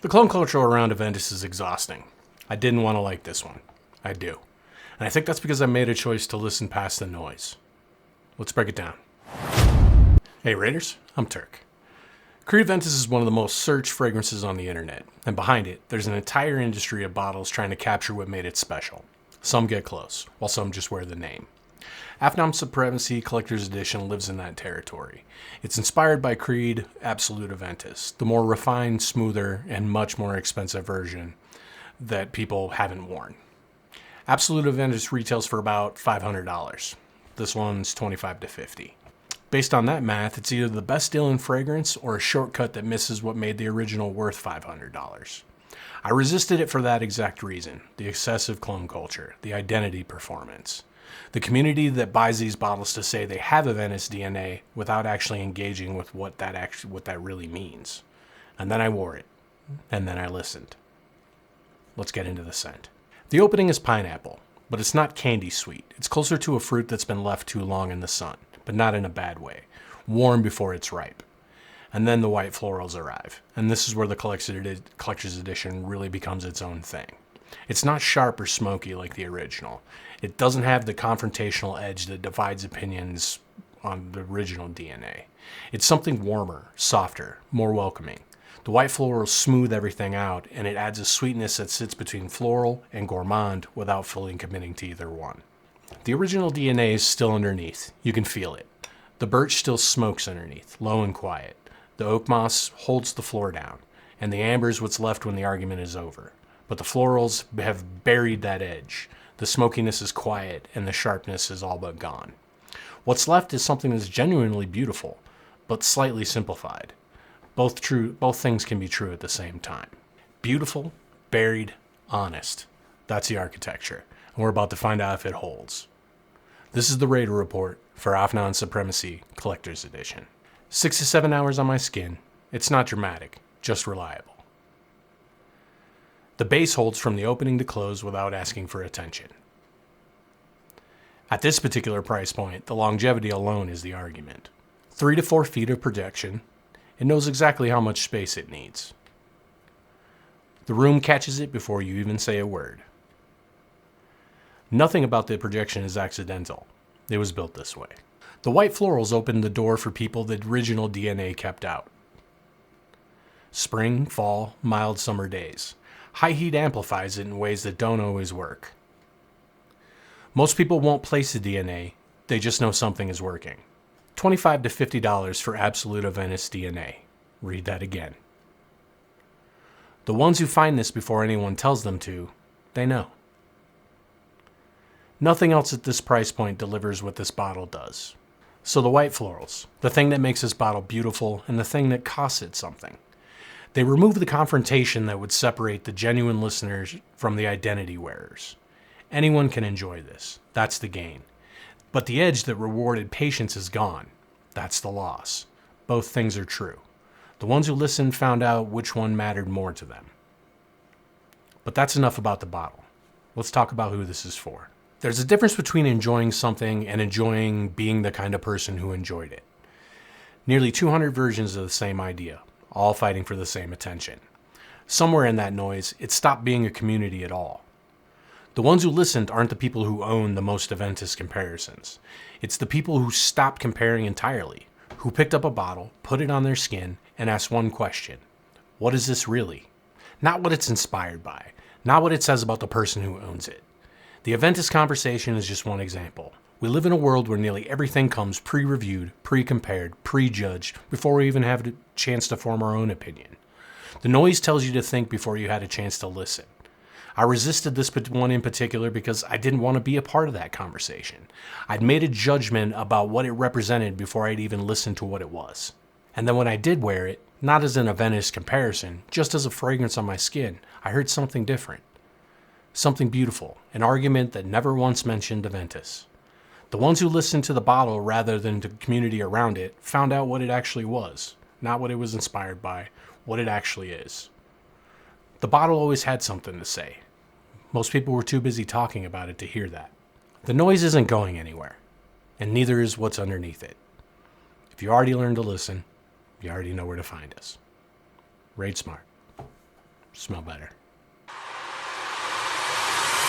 The clone culture around Aventus is exhausting. I didn't want to like this one. I do. And I think that's because I made a choice to listen past the noise. Let's break it down. Hey Raiders, I'm Turk. Creed Absolu Aventus is one of the most searched fragrances on the internet, and behind it, there's an entire industry of bottles trying to capture what made it special. Some get close, while some just wear the name. Afnan Supremacy Collector's Edition lives in that territory. It's inspired by Creed Absolu Aventus, the more refined, smoother, and much more expensive version that people haven't worn. Absolu Aventus retails for about $500. This one's $25 to $50. Based on that math, it's either the best deal in fragrance or a shortcut that misses what made the original worth $500. I resisted it for that exact reason: the excessive clone culture, the identity performance. The community that buys these bottles to say they have Aventus DNA without actually engaging with what that really means. And then I wore it. And then I listened. Let's get into the scent. The opening is pineapple, but it's not candy sweet. It's closer to a fruit that's been left too long in the sun, but not in a bad way. Warm before it's ripe. And then the white florals arrive. And this is where the collector's edition really becomes its own thing. It's not sharp or smoky like the original. It doesn't have the confrontational edge that divides opinions on the original DNA. It's something warmer, softer, more welcoming. The white florals smooth everything out, and it adds a sweetness that sits between floral and gourmand without fully committing to either one. The original DNA is still underneath. You can feel it. The birch still smokes underneath, low and quiet. The oakmoss holds the floor down, and the amber is what's left when the argument is over. But the florals have buried that edge. The smokiness is quiet, and the sharpness is all but gone. What's left is something that's genuinely beautiful, but slightly simplified. Both things can be true at the same time. Beautiful, buried, honest. That's the architecture, and we're about to find out if it holds. This is the Raider Report for Afnan Supremacy Collector's Edition. 6 to 7 hours on my skin. It's not dramatic, just reliable. The base holds from the opening to close without asking for attention. At this particular price point, the longevity alone is the argument. 3 to 4 feet of projection. It knows exactly how much space it needs. The room catches it before you even say a word. Nothing about the projection is accidental. It was built this way. The white florals opened the door for people the original DNA kept out. Spring, fall, mild summer days. High heat amplifies it in ways that don't always work. Most people won't place the DNA, they just know something is working. $25 to $50 for Absolu Aventus DNA. Read that again. The ones who find this before anyone tells them to, they know. Nothing else at this price point delivers what this bottle does. So the white florals, the thing that makes this bottle beautiful and the thing that costs it something. They remove the confrontation that would separate the genuine listeners from the identity wearers. Anyone can enjoy this. That's the gain. But the edge that rewarded patience is gone. That's the loss. Both things are true. The ones who listened found out which one mattered more to them. But that's enough about the bottle. Let's talk about who this is for. There's a difference between enjoying something and enjoying being the kind of person who enjoyed it. Nearly 200 versions of the same idea, all fighting for the same attention. Somewhere in that noise, it stopped being a community at all. The ones who listened aren't the people who own the most Aventus comparisons. It's the people who stopped comparing entirely, who picked up a bottle, put it on their skin, and asked one question. What is this really? Not what it's inspired by, not what it says about the person who owns it. The Aventus conversation is just one example. We live in a world where nearly everything comes pre-reviewed, pre-compared, pre-judged before we even have a chance to form our own opinion. The noise tells you to think before you had a chance to listen. I resisted this one in particular because I didn't want to be a part of that conversation. I'd made a judgment about what it represented before I'd even listened to what it was. And then when I did wear it, not as an Aventus comparison, just as a fragrance on my skin, I heard something different. Something beautiful, an argument that never once mentioned Aventus. The ones who listened to the bottle rather than the community around it found out what it actually was, not what it was inspired by, what it actually is. The bottle always had something to say. Most people were too busy talking about it to hear that. The noise isn't going anywhere, and neither is what's underneath it. If you already learned to listen, you already know where to find us. Raid smart. smell better.